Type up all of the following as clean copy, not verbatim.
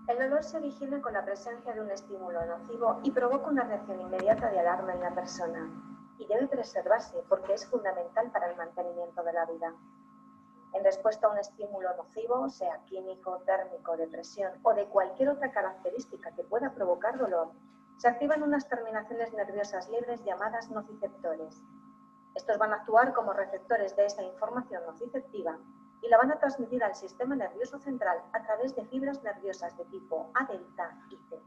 El dolor se origina con la presencia de un estímulo nocivo y provoca una reacción inmediata de alarma en la persona, y debe preservarse porque es fundamental para el mantenimiento de la vida. En respuesta a un estímulo nocivo, sea químico, térmico, de presión o de cualquier otra característica que pueda provocar dolor, se activan unas terminaciones nerviosas libres llamadas nociceptores. Estos van a actuar como receptores de esa información nociceptiva y la van a transmitir al sistema nervioso central a través de fibras nerviosas de tipo A delta y C.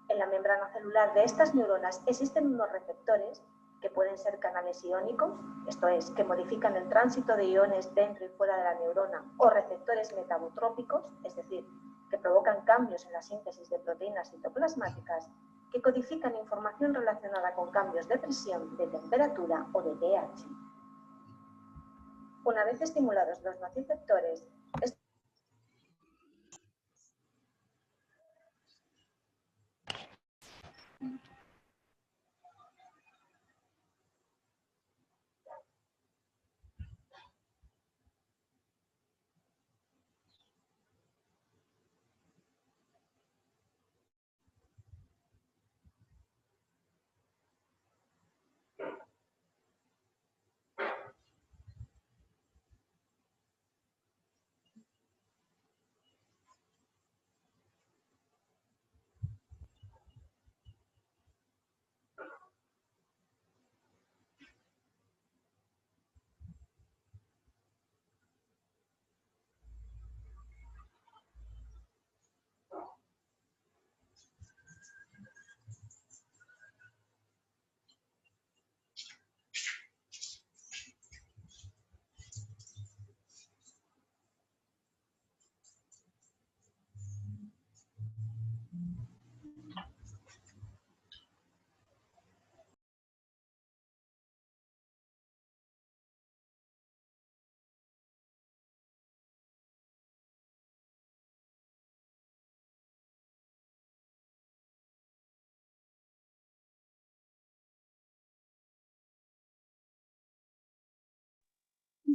En la membrana celular de estas neuronas existen unos receptores que pueden ser canales iónicos, esto es, que modifican el tránsito de iones dentro y fuera de la neurona, o receptores metabotrópicos, es decir, que provocan cambios en la síntesis de proteínas citoplasmáticas, que codifican información relacionada con cambios de presión, de temperatura o de pH. Una vez estimulados los nociceptores,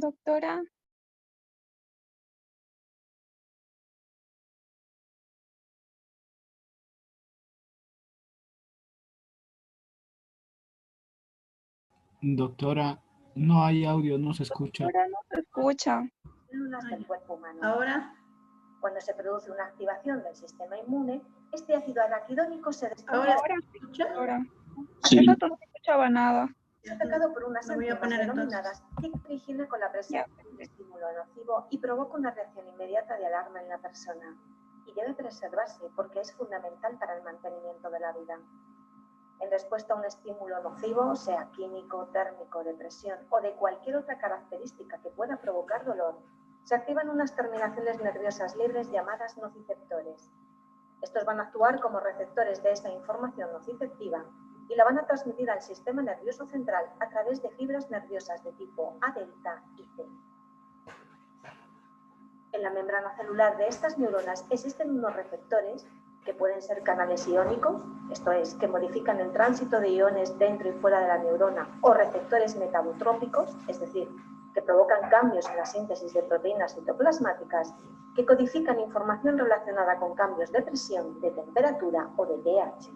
Doctora, Doctora, no hay audio, no se escucha. ahora no se escucha. Células del cuerpo humano. Ahora, Cuando se produce una activación del sistema inmune, este ácido araquidónico se desprende ahora Sí, escucha. doctora. Sí. Hace rato no se escuchaba nada. atacado por unas Lo voy a enzimas poner denominadas que origina con la presencia de un estímulo nocivo y provoca una reacción inmediata de alarma en la persona, y debe preservarse porque es fundamental para el mantenimiento de la vida. En respuesta a un estímulo nocivo, sea químico, térmico, de presión o de cualquier otra característica que pueda provocar dolor, se activan unas terminaciones nerviosas libres llamadas nociceptores. Estos van a actuar como receptores de esa información nociceptiva y la van a transmitir al sistema nervioso central a través de fibras nerviosas de tipo A delta y C. En la membrana celular de estas neuronas existen unos receptores que pueden ser canales iónicos, esto es, que modifican el tránsito de iones dentro y fuera de la neurona, o receptores metabotrópicos, es decir, que provocan cambios en la síntesis de proteínas citoplasmáticas, que codifican información relacionada con cambios de presión, de temperatura o de pH.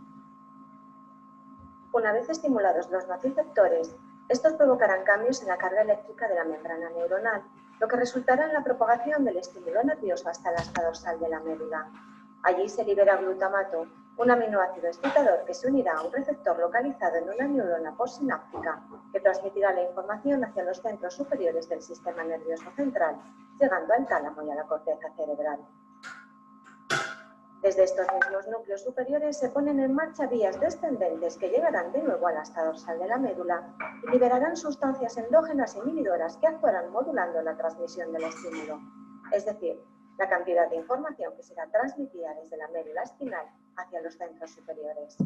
Una vez estimulados los nociceptores, estos provocarán cambios en la carga eléctrica de la membrana neuronal, lo que resultará en la propagación del estímulo nervioso hasta la asta dorsal de la médula. Allí se libera glutamato, un aminoácido excitador que se unirá a un receptor localizado en una neurona postsináptica que transmitirá la información hacia los centros superiores del sistema nervioso central, llegando al tálamo y a la corteza cerebral. Desde estos mismos núcleos superiores se ponen en marcha vías descendentes que llegarán de nuevo a la asta dorsal de la médula y liberarán sustancias endógenas inhibidoras que actuarán modulando la transmisión del estímulo, es decir, la cantidad de información que será transmitida desde la médula espinal hacia los centros superiores.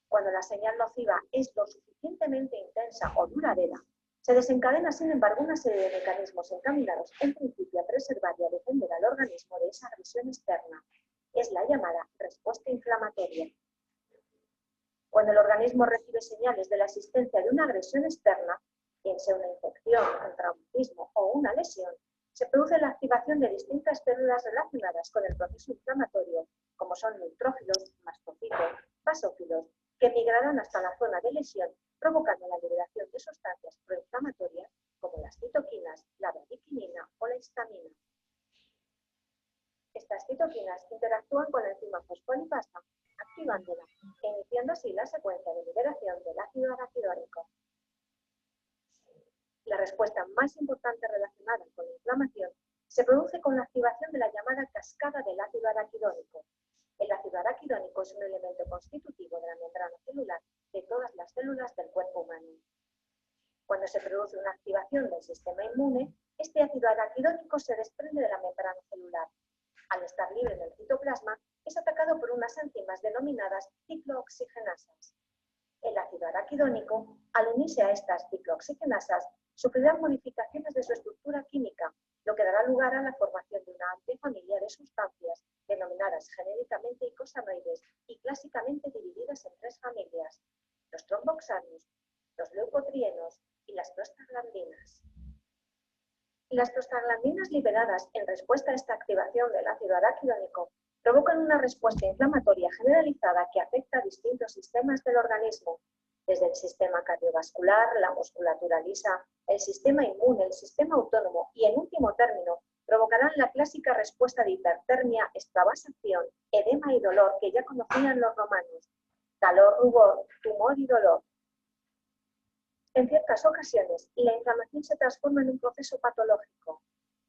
Cuando la señal nociva es lo suficientemente intensa o duradera, se desencadena, sin embargo, una serie de mecanismos encaminados en principio a preservar y a defender al organismo de esa agresión externa. Es la llamada respuesta inflamatoria. Cuando el organismo recibe señales de la existencia de una agresión externa, bien sea una infección, un traumatismo o una lesión, se produce la activación de distintas células relacionadas con el proceso inflamatorio, como son neutrófilos, mastocitos, basófilos, que migrarán hasta la zona de lesión, provocando la liberación de sustancias proinflamatorias como las citoquinas, la bradiquinina o la histamina. Estas citoquinas interactúan con la enzima fosfolipasa, activándola e iniciando así la secuencia de liberación del ácido araquidónico. La respuesta más importante relacionada con la inflamación se produce con la activación de la llamada cascada del ácido araquidónico. El ácido araquidónico es un elemento constitutivo de la membrana celular de todas las células del cuerpo humano. Cuando se produce una activación del sistema inmune, este ácido araquidónico se desprende de la membrana celular. Al estar libre en el citoplasma, es atacado por unas enzimas denominadas ciclooxigenasas. El ácido araquidónico, al unirse a estas ciclooxigenasas, sufrirá modificaciones de su estructura química, lo que dará lugar a la formación de una amplia familia de sustancias denominadas genéricamente icosanoides y clásicamente divididas en tres familias: los tromboxanos, los leucotrienos y las prostaglandinas. Las prostaglandinas liberadas en respuesta a esta activación del ácido araquidónico provocan una respuesta inflamatoria generalizada que afecta a distintos sistemas del organismo, desde el sistema cardiovascular, la musculatura lisa, el sistema inmune, el sistema autónomo y, en último término, provocarán la clásica respuesta de hipertermia, extravasación, edema y dolor que ya conocían los romanos: calor, rubor, tumor y dolor. En ciertas ocasiones, la inflamación se transforma en un proceso patológico.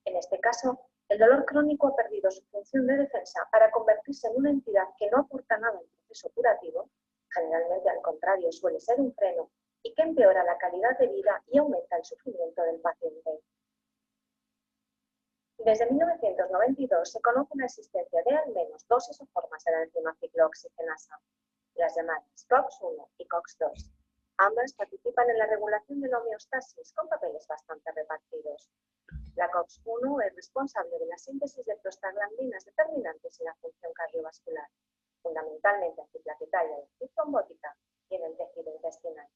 En este caso, el dolor crónico ha perdido su función de defensa para convertirse en una entidad que no aporta nada al proceso curativo, generalmente al contrario suele ser un freno, y que empeora la calidad de vida y aumenta el sufrimiento del paciente. Desde 1992 se conoce la existencia de al menos dos isoformas de la enzima ciclooxigenasa, las llamadas COX-1 y COX-2. Ambas participan en la regulación de la homeostasis con papeles bastante repartidos. La COX-1 es responsable de la síntesis de prostaglandinas determinantes en la función cardiovascular, fundamentalmente antiplaquetaria y antitrombótica, y en el tejido intestinal.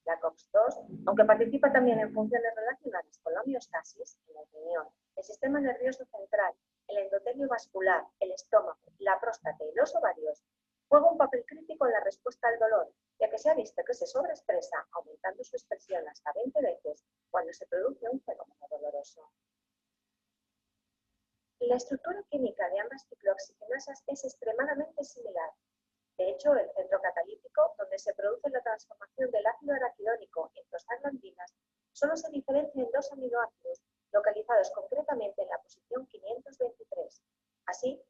La COX-2, aunque participa también en funciones relacionadas con la homeostasis, en el riñón, el sistema nervioso central, el endotelio vascular, el estómago, la próstata y los ovarios, juega un papel crítico en la respuesta al dolor, ya que se ha visto que se sobreexpresa, aumentando su expresión hasta 20 veces cuando se produce un fenómeno doloroso. La estructura química de ambas ciclooxigenasas es extremadamente similar. De hecho, el centro catalítico, donde se produce la transformación del ácido araquidónico en prostaglandinas, solo se diferencia en dos aminoácidos, localizados concretamente en la posición 523. Así,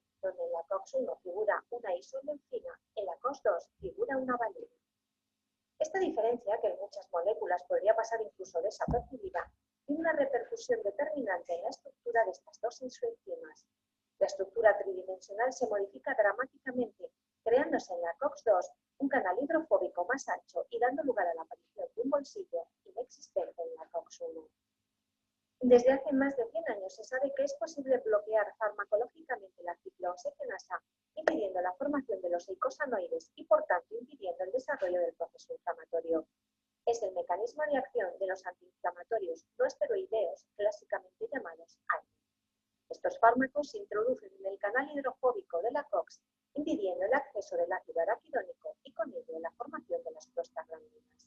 partículas podría pasar incluso desapercibida, tiene una repercusión determinante en la estructura de estas dos isoenzimas. La estructura tridimensional se modifica dramáticamente, creándose en la COX-2 un canal hidrofóbico más ancho y dando lugar a la aparición de un bolsillo inexistente en la COX-1. Desde hace más de 100 años se sabe que es posible bloquear farmacológicamente la ciclooxigenasa, impidiendo la formación de los eicosanoides y, por tanto, impidiendo el desarrollo del proceso inflamatorio. Es el mecanismo de acción de los antiinflamatorios no esteroideos, clásicamente llamados AINE. Estos fármacos se introducen en el canal hidrofóbico de la COX, impidiendo el acceso del ácido araquidónico y con ello la formación de las prostaglandinas.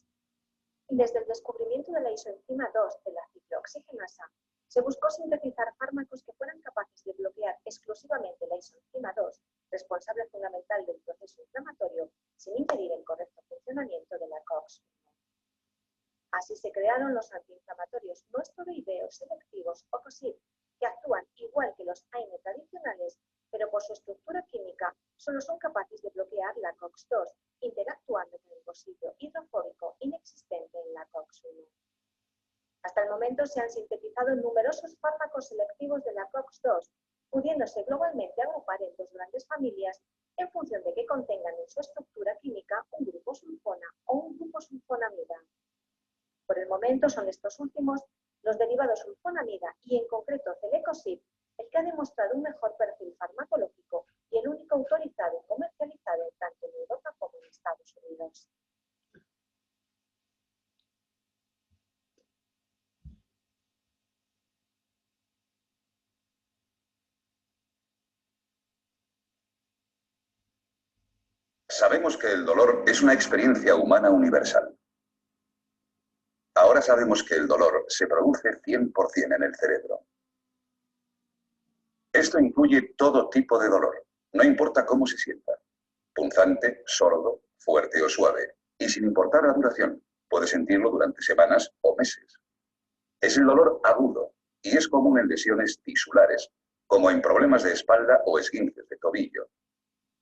Desde el descubrimiento de la isoenzima 2 de la ciclooxigenasa, se buscó sintetizar fármacos que fueran capaces de bloquear exclusivamente la isoenzima 2, responsable fundamental del proceso inflamatorio, sin impedir el correcto funcionamiento de la COX. Así se crearon los antiinflamatorios no esteroideos selectivos o COSIB, que actúan igual que los AINE tradicionales, pero por su estructura química solo son capaces de bloquear la COX-2, interactuando con el bolsillo hidrofóbico inexistente en la COX-1. Hasta el momento se han sintetizado numerosos fármacos selectivos de la COX-2, pudiéndose globalmente agrupar en dos grandes familias en función de que contengan en su estructura química un grupo sulfona o un grupo sulfonamida. Por el momento son estos últimos los derivados sulfonamida y en concreto celecosib el que ha demostrado un mejor perfil farmacológico y el único autorizado y comercializado tanto en Europa como en Estados Unidos. Sabemos que el dolor es una experiencia humana universal. Ahora sabemos que el dolor se produce 100% en el cerebro. Esto incluye todo tipo de dolor, no importa cómo se sienta. Punzante, sordo, fuerte o suave. Y sin importar la duración, puede sentirlo durante semanas o meses. Es el dolor agudo y es común en lesiones tisulares, como en problemas de espalda o esguinces de tobillo.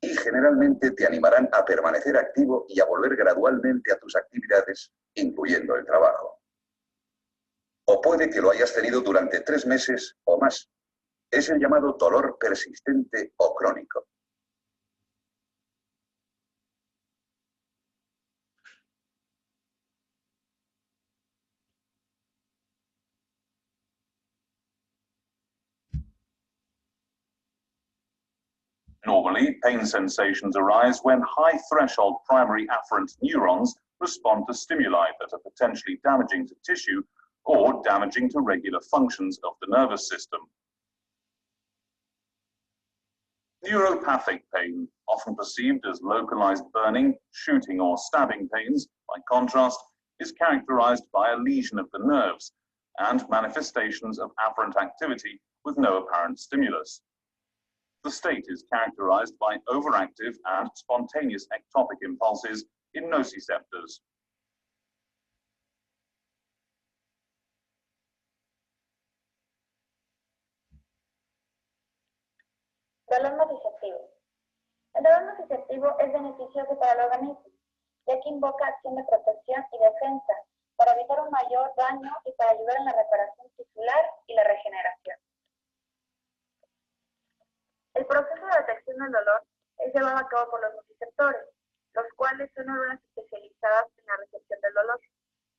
Y generalmente te animarán a permanecer activo y a volver gradualmente a tus actividades, incluyendo el trabajo. O puede que lo hayas tenido durante 3 meses o más. Es el llamado dolor persistente o crónico. Normally, pain sensations arise when high-threshold primary afferent neurons respond to stimuli that are potentially damaging to tissue or damaging to regular functions of the nervous system. Neuropathic pain, often perceived as localized burning, shooting, or stabbing pains, by contrast, is characterized by a lesion of the nerves and manifestations of afferent activity with no apparent stimulus. The state is characterized by overactive and spontaneous ectopic impulses in nociceptors. Dolor nociceptivo. El dolor nociceptivo es beneficioso para el organismo, ya que invoca acción de protección y defensa para evitar un mayor daño y para ayudar en la reparación tisular y la regeneración. El proceso de detección del dolor es llevado a cabo por los nociceptores, los cuales son neuronas especializadas en la recepción del dolor.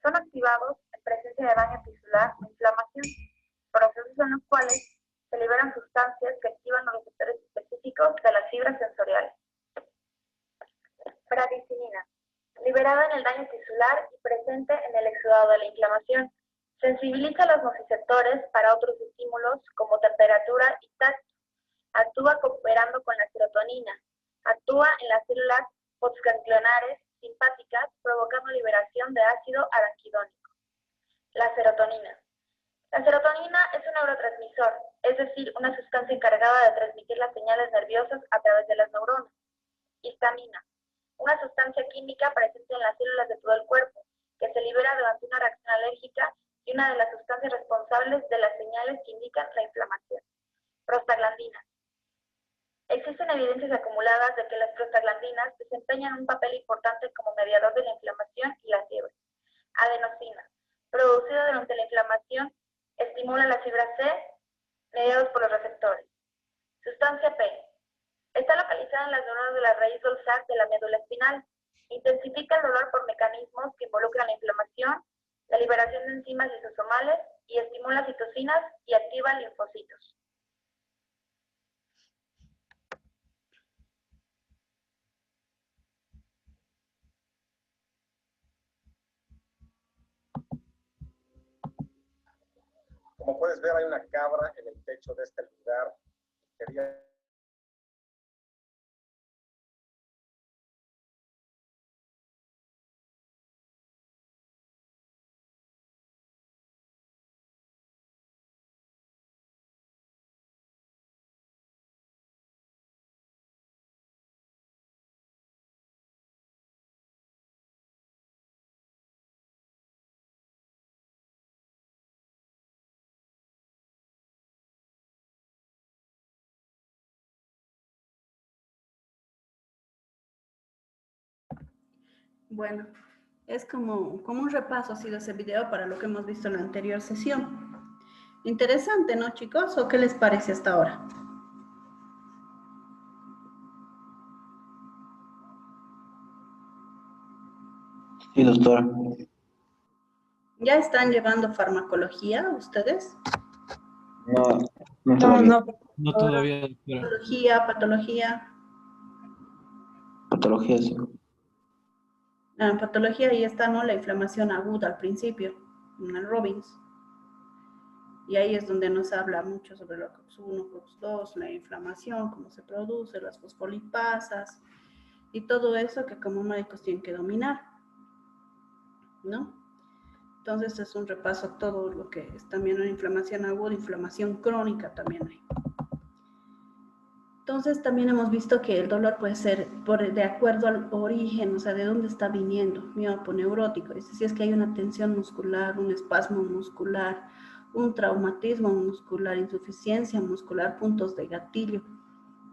Son activados en presencia de daño tisular o inflamación, procesos en los cuales se liberan sustancias que activan los receptores específicos de las fibras sensoriales. Bradicinina, liberada en el daño tisular y presente en el exudado de la inflamación, sensibiliza a los nociceptores para otros estímulos como temperatura y tacto. Actúa cooperando con la serotonina. Actúa en las células postganglionares simpáticas, provocando liberación de ácido araquidónico. La serotonina. La serotonina es un neurotransmisor, es decir, una sustancia encargada de transmitir las señales nerviosas a través de las neuronas. Histamina. Una sustancia química presente en las células de todo el cuerpo, que se libera durante una reacción alérgica y una de las sustancias responsables de las señales que indican la inflamación. Prostaglandinas. Existen evidencias acumuladas de que las prostaglandinas desempeñan un papel importante como mediador de la inflamación y la fiebre. adenosina, producido durante la inflamación, estimula la fibra C, mediados por los receptores. Sustancia P. Está localizada en las neuronas de la raíz dorsal de la médula espinal. Intensifica el dolor por mecanismos que involucran la inflamación, la liberación de enzimas lisosomales y estimula citocinas y activa linfocitos. Como puedes ver, hay una cabra en el techo de este lugar. Quería Bueno, es como un repaso ha sido ese video para lo que hemos visto en la anterior sesión. Interesante, ¿no, chicos? ¿O qué les parece hasta ahora? Sí, doctora. ¿Ya están llevando farmacología ustedes? No, no todavía. No todavía, doctora. Patología. Patología, sí. En patología ahí está, ¿no? La inflamación aguda al principio, en el Robbins. Y ahí es donde nos habla mucho sobre la COX-1, COX-2, la inflamación, cómo se produce, las fosfolipasas y todo eso que como médicos tienen que dominar, ¿no? Entonces es un repaso a todo lo que es también una inflamación aguda, inflamación crónica también hay. Entonces también hemos visto que el dolor puede ser de acuerdo al origen, o sea, de dónde está viniendo, mioponeurótico, es decir, si es que hay una tensión muscular, un espasmo muscular, un traumatismo muscular, insuficiencia muscular, puntos de gatillo,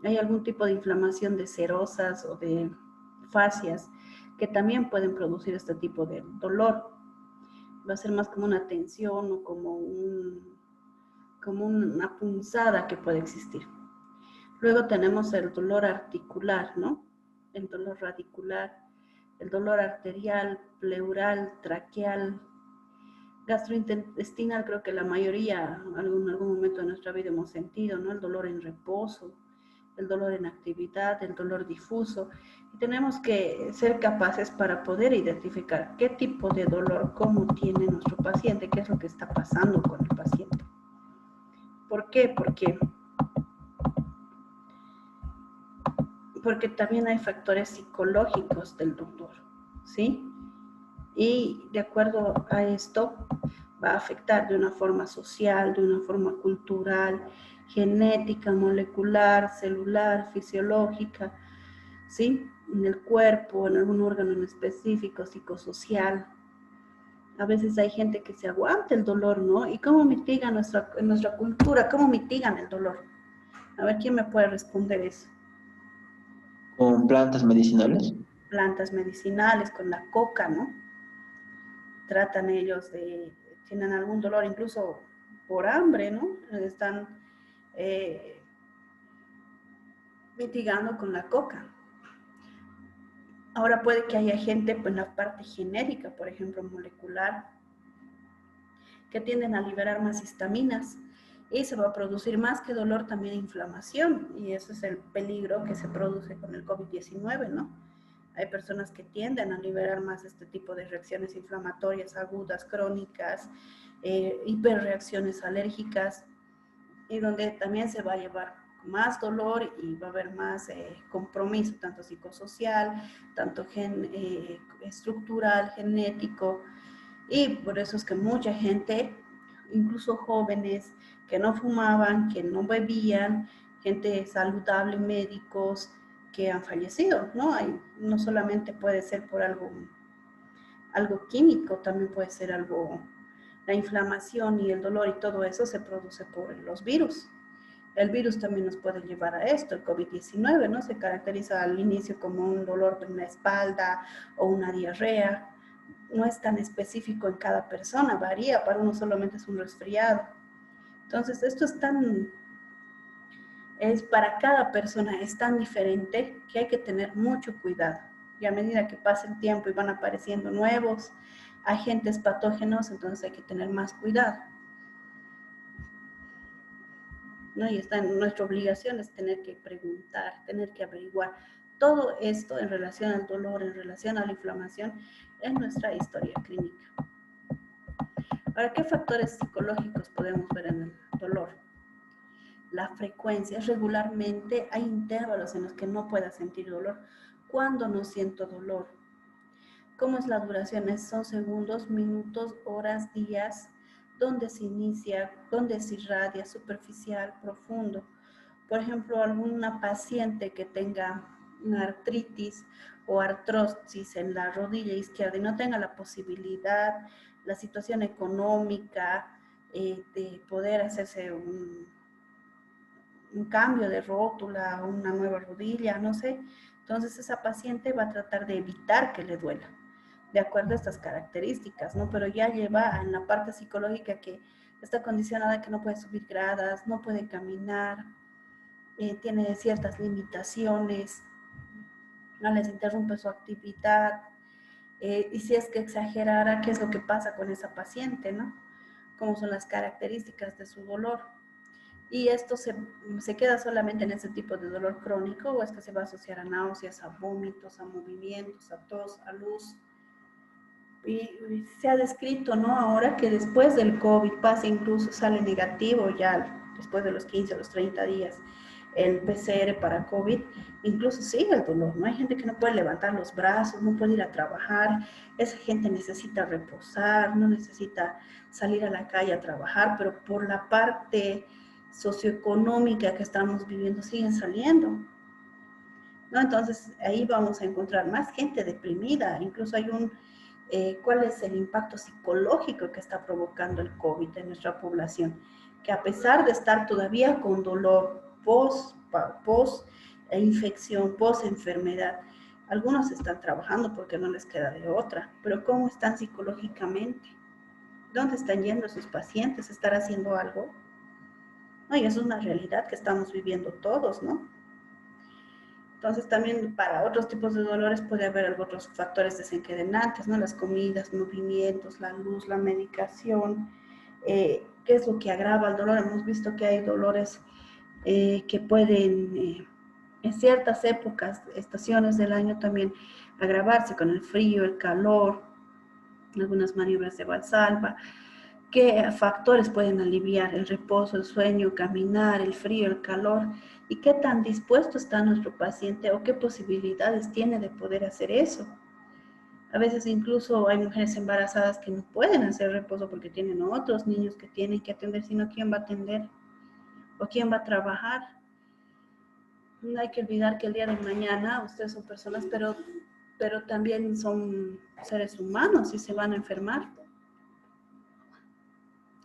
hay algún tipo de inflamación de serosas o de fascias que también pueden producir este tipo de dolor. Va a ser más como una tensión o como una punzada que puede existir. Luego tenemos el dolor articular, ¿no? El dolor radicular, el dolor arterial, pleural, traqueal, gastrointestinal, creo que la mayoría en algún momento de nuestra vida hemos sentido, ¿no? El dolor en reposo, el dolor en actividad, el dolor difuso. Y tenemos que ser capaces para poder identificar qué tipo de dolor, cómo tiene nuestro paciente, qué es lo que está pasando con el paciente. ¿Por qué? Porque también hay factores psicológicos del dolor, ¿sí? Y de acuerdo a esto va a afectar de una forma social, de una forma cultural, genética, molecular, celular, fisiológica, ¿sí? En el cuerpo, en algún órgano en específico, psicosocial. A veces hay gente que se aguanta el dolor, ¿no? ¿Y cómo mitigan en nuestra cultura? ¿Cómo mitigan el dolor? A ver, ¿quién me puede responder eso? ¿Con plantas medicinales? Plantas medicinales, con la coca, ¿no? Tratan ellos tienen algún dolor, incluso por hambre, ¿no? Están mitigando con la coca. Ahora puede que haya gente, pues en la parte genérica, por ejemplo, molecular, que tienden a liberar más histaminas y se va a producir más que dolor también inflamación, y ese es el peligro que se produce con el COVID-19, ¿no? Hay personas que tienden a liberar más este tipo de reacciones inflamatorias agudas, crónicas, hiperreacciones alérgicas, y donde también se va a llevar más dolor y va a haber más compromiso, tanto psicosocial, tanto estructural, genético, y por eso es que mucha gente, incluso jóvenes que no fumaban, que no bebían, gente saludable, médicos, que han fallecido, ¿no? No solamente puede ser por algo químico, también puede ser la inflamación y el dolor y todo eso se produce por los virus. El virus también nos puede llevar a esto, el COVID-19, ¿no? Se caracteriza al inicio como un dolor en la espalda o una diarrea, no es tan específico en cada persona, varía, para uno solamente es un resfriado. Entonces, esto es para cada persona, es tan diferente que hay que tener mucho cuidado. Y a medida que pasa el tiempo y van apareciendo nuevos agentes patógenos, entonces hay que tener más cuidado, ¿no? Y está en nuestra obligación es tener que preguntar, tener que averiguar. Todo esto en relación al dolor, en relación a la inflamación, es nuestra historia clínica. Ahora, ¿qué factores psicológicos podemos ver en el dolor? La frecuencia, regularmente hay intervalos en los que no pueda sentir dolor. ¿Cuándo no siento dolor? ¿Cómo es la duración? Son segundos, minutos, horas, días. ¿Dónde se inicia? ¿Dónde se irradia? ¿Superficial? ¿Profundo? Por ejemplo, alguna paciente que tenga una artritis o artrosis en la rodilla izquierda y no tenga la posibilidad, la situación económica de poder hacerse un cambio de rótula, una nueva rodilla, no sé. Entonces esa paciente va a tratar de evitar que le duela, de acuerdo a estas características, ¿no? Pero ya lleva en la parte psicológica que está condicionada que no puede subir gradas, no puede caminar, tiene ciertas limitaciones, no les interrumpe su actividad, y si es que exagerara, ¿qué es lo que pasa con esa paciente, no? ¿Cómo son las características de su dolor? Y esto se queda solamente en ese tipo de dolor crónico, o es que se va a asociar a náuseas, a vómitos, a movimientos, a tos, a luz. Y se ha descrito, ¿no? Ahora que después del COVID pasa, incluso sale negativo ya después de los 15 o los 30 días el PCR para COVID, incluso sigue el dolor, ¿no? Hay gente que no puede levantar los brazos, no puede ir a trabajar, esa gente necesita reposar, no necesita salir a la calle a trabajar, pero por la parte socioeconómica que estamos viviendo siguen saliendo, ¿no? Entonces ahí vamos a encontrar más gente deprimida, incluso hay ¿cuál es el impacto psicológico que está provocando el COVID en nuestra población? Que a pesar de estar todavía con dolor post-infección, post-enfermedad, algunos están trabajando porque no les queda de otra, pero ¿cómo están psicológicamente? ¿Dónde están yendo sus pacientes? ¿Estar haciendo algo? No, y eso es una realidad que estamos viviendo todos, ¿no? Entonces también para otros tipos de dolores puede haber otros factores desencadenantes, ¿no? Las comidas, movimientos, la luz, la medicación, ¿qué es lo que agrava el dolor? Hemos visto que hay dolores que pueden en ciertas épocas, estaciones del año también agravarse con el frío, el calor, algunas maniobras de Valsalva. ¿Qué factores pueden aliviar? El reposo, el sueño, caminar, el frío, el calor. ¿Y qué tan dispuesto está nuestro paciente o qué posibilidades tiene de poder hacer eso? A veces incluso hay mujeres embarazadas que no pueden hacer reposo porque tienen otros niños que tienen que atender, sino ¿quién va a atender? ¿O quién va a trabajar? No hay que olvidar que el día de mañana ustedes son personas, pero también son seres humanos y se van a enfermar.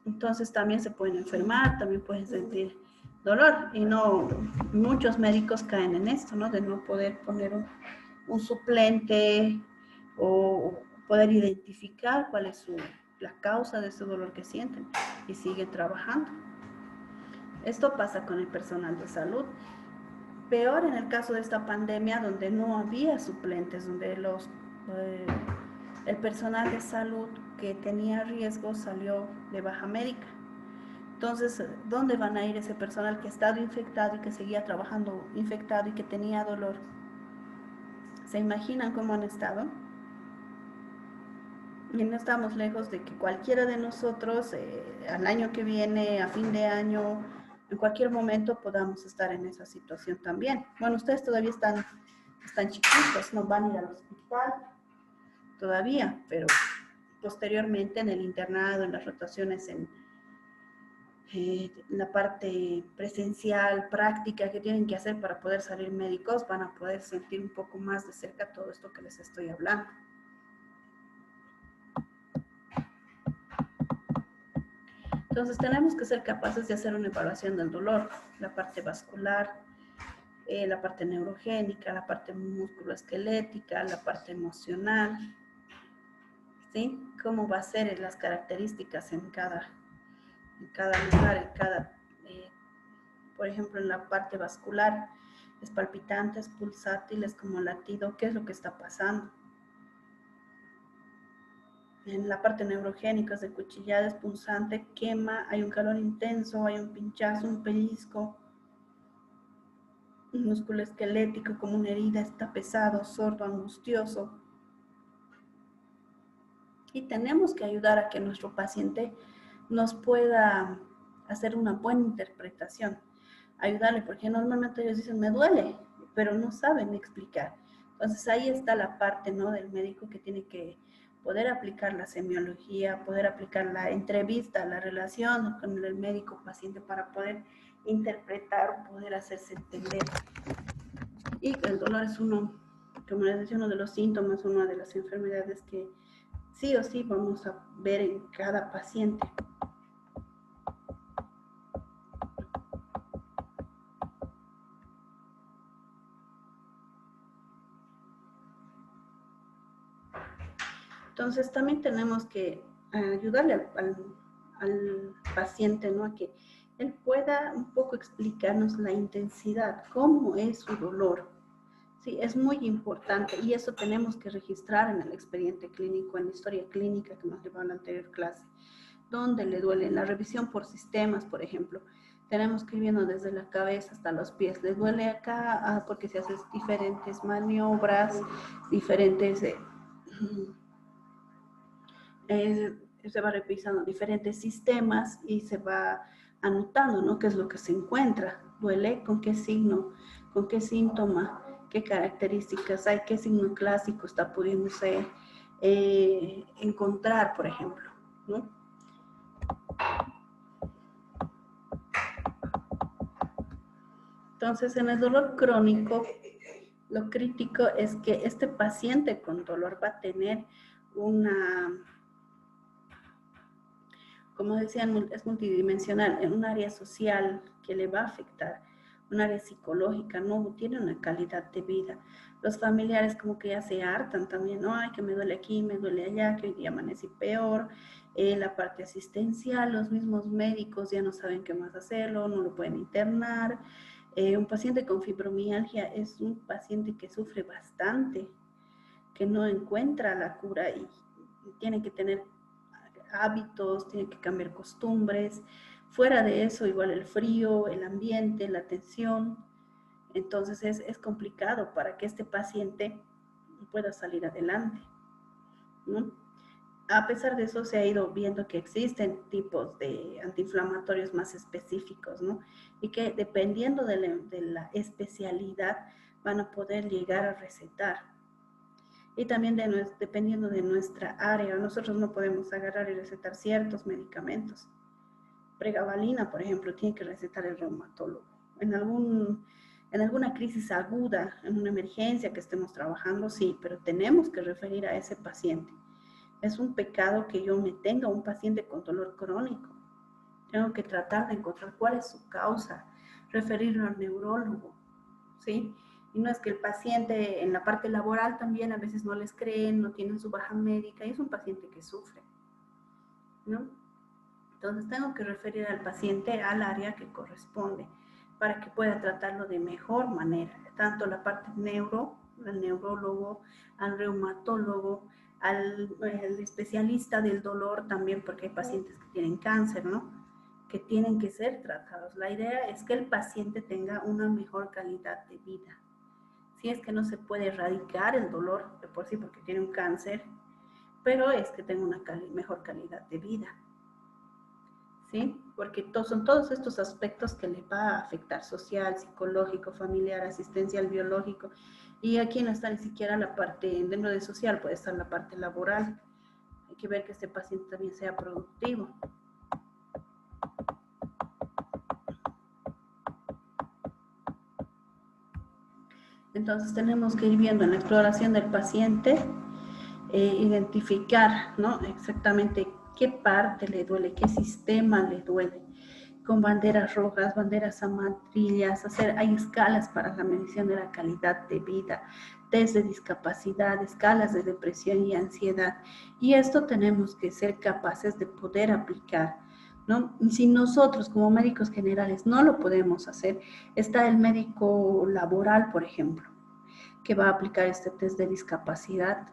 Entonces también se pueden enfermar, también pueden sentir dolor y no, muchos médicos caen en esto, ¿no? De no poder poner un suplente o poder identificar cuál es la causa de ese dolor que sienten y siguen trabajando. Esto pasa con el personal de salud. Peor en el caso de esta pandemia donde no había suplentes, donde el personal de salud que tenía riesgo salió de baja médica. Entonces, ¿dónde van a ir ese personal que ha estado infectado y que seguía trabajando infectado y que tenía dolor? ¿Se imaginan cómo han estado? Y no estamos lejos de que cualquiera de nosotros al año que viene, a fin de año, en cualquier momento podamos estar en esa situación también. Bueno, ustedes todavía están chiquitos, no van a ir al hospital todavía, pero posteriormente en el internado, en las rotaciones, en la parte presencial, práctica que tienen que hacer para poder salir médicos, van a poder sentir un poco más de cerca todo esto que les estoy hablando. Entonces tenemos que ser capaces de hacer una evaluación del dolor, la parte vascular, la parte neurogénica, la parte musculoesquelética, la parte emocional. ¿sí? Cómo va a ser las características en cada lugar, por ejemplo, en la parte vascular, es palpitante, es pulsátil, es como latido, ¿qué es lo que está pasando? En la parte neurogénica es de cuchillada, es punzante, quema, hay un calor intenso, hay un pinchazo, un pellizco, un músculo esquelético como una herida, está pesado, sordo, angustioso. Y tenemos que ayudar a que nuestro paciente nos pueda hacer una buena interpretación, ayudarle, porque normalmente ellos dicen, me duele, pero no saben explicar. Entonces ahí está la parte, ¿no?, del médico que tiene que poder aplicar la semiología, poder aplicar la entrevista, la relación con el médico-paciente para poder interpretar, poder hacerse entender. Y el dolor es uno, como les decía, uno de los síntomas, una de las enfermedades que sí o sí vamos a ver en cada paciente. Entonces también tenemos que ayudarle al paciente, ¿no?, a que él pueda un poco explicarnos la intensidad, cómo es su dolor. Sí, es muy importante y eso tenemos que registrar en el expediente clínico, en la historia clínica que nos llevó en la anterior clase. ¿Dónde le duele? En la revisión por sistemas, por ejemplo, tenemos que ir viendo desde la cabeza hasta los pies. ¿Le duele acá? Porque se hacen diferentes maniobras, diferentes... se va revisando diferentes sistemas y se va anotando, ¿no?, qué es lo que se encuentra. ¿Duele? ¿Con qué signo? ¿Con qué síntoma? ¿Qué características hay? ¿Qué signo clásico está pudiéndose encontrar, por ejemplo, ¿no? Entonces, en el dolor crónico, lo crítico es que este paciente con dolor va a tener una, como decían, es multidimensional, en un área social que le va a afectar, un área psicológica, no tiene una calidad de vida. Los familiares como que ya se hartan también, ¿no? Ay, que me duele aquí, me duele allá, que hoy día amanecí peor. La parte asistencial, los mismos médicos ya no saben qué más hacerlo, no lo pueden internar. Un paciente con fibromialgia es un paciente que sufre bastante, que no encuentra la cura y tiene que tener hábitos, tiene que cambiar costumbres. Fuera de eso, igual el frío, el ambiente, la tensión. Entonces es complicado para que este paciente pueda salir adelante, ¿no? A pesar de eso, se ha ido viendo que existen tipos de antiinflamatorios más específicos, ¿no? Y que dependiendo de la especialidad van a poder llegar a recetar. Y también dependiendo de nuestra área, nosotros no podemos agarrar y recetar ciertos medicamentos. Pregabalina, por ejemplo, tiene que recetar el reumatólogo. En alguna crisis aguda, en una emergencia que estemos trabajando, sí, pero tenemos que referir a ese paciente. Es un pecado que yo me tenga un paciente con dolor crónico. Tengo que tratar de encontrar cuál es su causa, referirlo al neurólogo, ¿sí? Y no es que el paciente en la parte laboral también a veces no les creen, no tienen su baja médica, y es un paciente que sufre, ¿no? Entonces tengo que referir al paciente al área que corresponde para que pueda tratarlo de mejor manera, tanto la parte al neurólogo, al reumatólogo, al especialista del dolor también, porque hay pacientes que tienen cáncer, ¿no?, que tienen que ser tratados. La idea es que el paciente tenga una mejor calidad de vida. Si es que no se puede erradicar el dolor de por sí porque tiene un cáncer, pero es que tenga una mejor calidad de vida, ¿sí? Porque son todos estos aspectos que le va a afectar: social, psicológico, familiar, asistencial, biológico. Y aquí no está ni siquiera la parte, dentro de social puede estar la parte laboral. Hay que ver que este paciente también sea productivo. Entonces tenemos que ir viendo en la exploración del paciente, identificar, ¿no?, exactamente qué parte le duele, qué sistema le duele, con banderas rojas, banderas amarillas, hay escalas para la medición de la calidad de vida. test de discapacidad, escalas de depresión y ansiedad. Y esto tenemos que ser capaces de poder aplicar, ¿no? Si nosotros como médicos generales no lo podemos hacer, está el médico laboral, por ejemplo, que va a aplicar este test de discapacidad.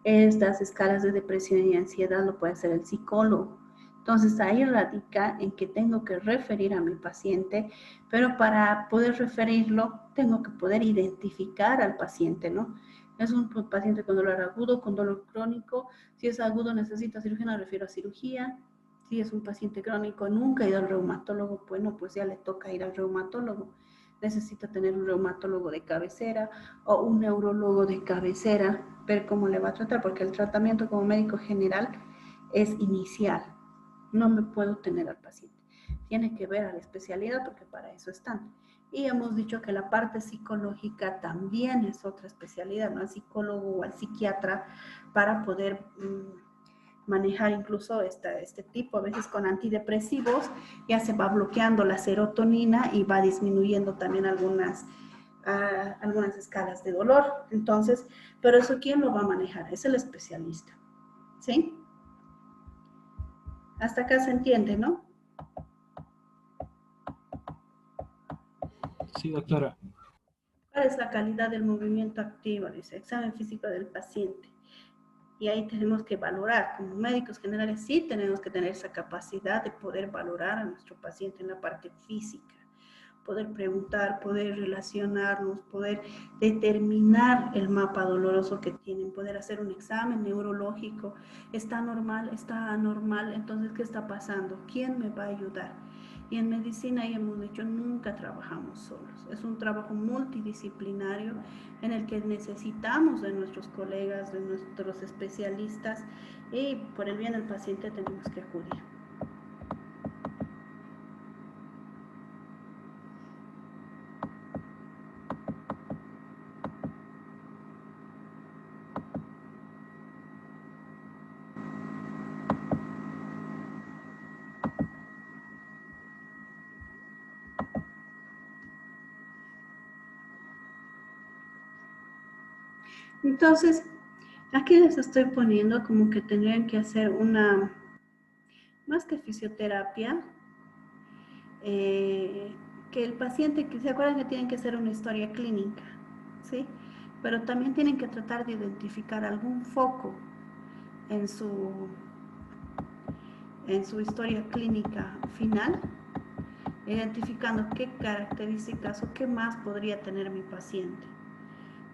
Estas escalas de depresión y ansiedad lo puede hacer el psicólogo. Entonces ahí radica en que tengo que referir a mi paciente, pero para poder referirlo tengo que poder identificar al paciente, ¿no? Es un paciente con dolor agudo, con dolor crónico. Si es agudo necesita cirugía, me refiero a cirugía. Si es un paciente crónico, nunca ha ido al reumatólogo, bueno, pues ya le toca ir al reumatólogo. Necesita tener un reumatólogo de cabecera o un neurólogo de cabecera, ver cómo le va a tratar, porque el tratamiento como médico general es inicial. No me puedo tener al paciente. Tiene que ver a la especialidad porque para eso están. Y hemos dicho que la parte psicológica también es otra especialidad, ¿no? Al psicólogo o al psiquiatra para poder manejar incluso este tipo, a veces con antidepresivos, ya se va bloqueando la serotonina y va disminuyendo también algunas escalas de dolor. Entonces, pero eso ¿quién lo va a manejar? Es el especialista, ¿sí? Hasta acá se entiende, ¿no? Sí, doctora. ¿Cuál es la calidad del movimiento activo? Dice, examen físico del paciente. Y ahí tenemos que valorar, como médicos generales, sí tenemos que tener esa capacidad de poder valorar a nuestro paciente en la parte física, poder preguntar, poder relacionarnos, poder determinar el mapa doloroso que tienen, poder hacer un examen neurológico, ¿está normal? ¿Está anormal? Entonces, ¿qué está pasando? ¿Quién me va a ayudar? Y en medicina ya hemos dicho, nunca trabajamos solos. Es un trabajo multidisciplinario en el que necesitamos de nuestros colegas, de nuestros especialistas, y por el bien del paciente tenemos que acudir. Entonces, aquí les estoy poniendo como que tendrían que hacer una, más que fisioterapia, que el paciente, que se acuerdan que tienen que hacer una historia clínica, ¿sí? Pero también tienen que tratar de identificar algún foco en su historia clínica final, identificando qué características o qué más podría tener mi paciente.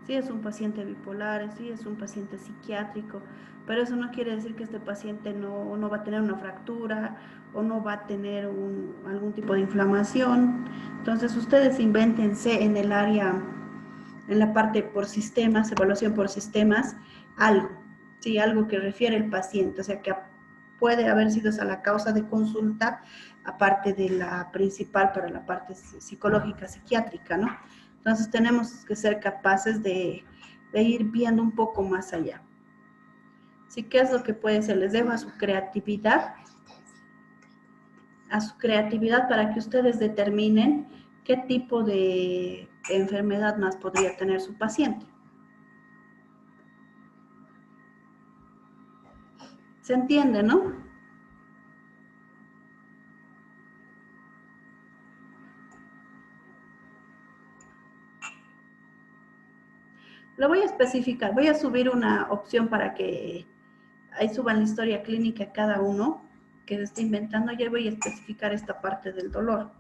Si es un paciente bipolar, si es un paciente psiquiátrico, pero eso no quiere decir que este paciente no va a tener una fractura o no va a tener algún tipo de inflamación. Entonces ustedes invéntense en el área, en la parte por sistemas, evaluación por sistemas, algo, ¿sí? Algo que refiere el paciente, o sea que puede haber sido esa la causa de consulta, aparte de la principal para la parte psicológica, psiquiátrica, ¿no? Entonces tenemos que ser capaces de ir viendo un poco más allá. ¿Sí? ¿Qué es lo que puede ser? Les dejo a su creatividad para que ustedes determinen qué tipo de enfermedad más podría tener su paciente. ¿Se entiende, no? Lo voy a especificar, voy a subir una opción para que ahí suban la historia clínica cada uno que se esté inventando. Ya voy a especificar esta parte del dolor.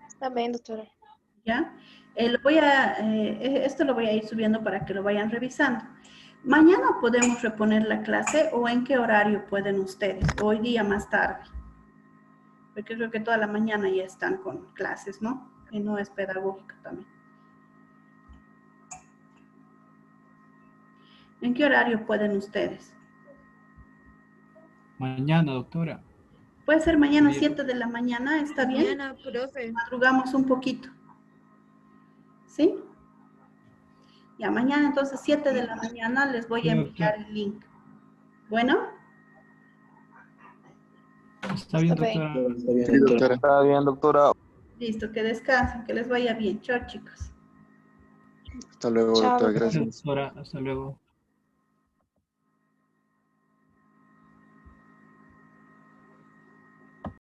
Está bien, doctora. ¿Ya? Esto lo voy a ir subiendo para que lo vayan revisando. Mañana podemos reponer la clase o en qué horario pueden ustedes, hoy día más tarde. Porque creo que toda la mañana ya están con clases, ¿no? Y no es pedagógica también. ¿En qué horario pueden ustedes? Mañana, doctora. Puede ser mañana 7 de la mañana, ¿está bien? Mañana, profe. Madrugamos un poquito. ¿Sí? Ya, mañana entonces 7 de la mañana les voy a enviar el link. Bueno. Está bien, Está bien. doctora. Está bien, Sí, doctora. doctora. Está bien, doctora. Listo, que descansen, que les vaya bien. Chao, chicos. Hasta luego, Chao, doctora. doctora. Gracias. Doctora, hasta luego.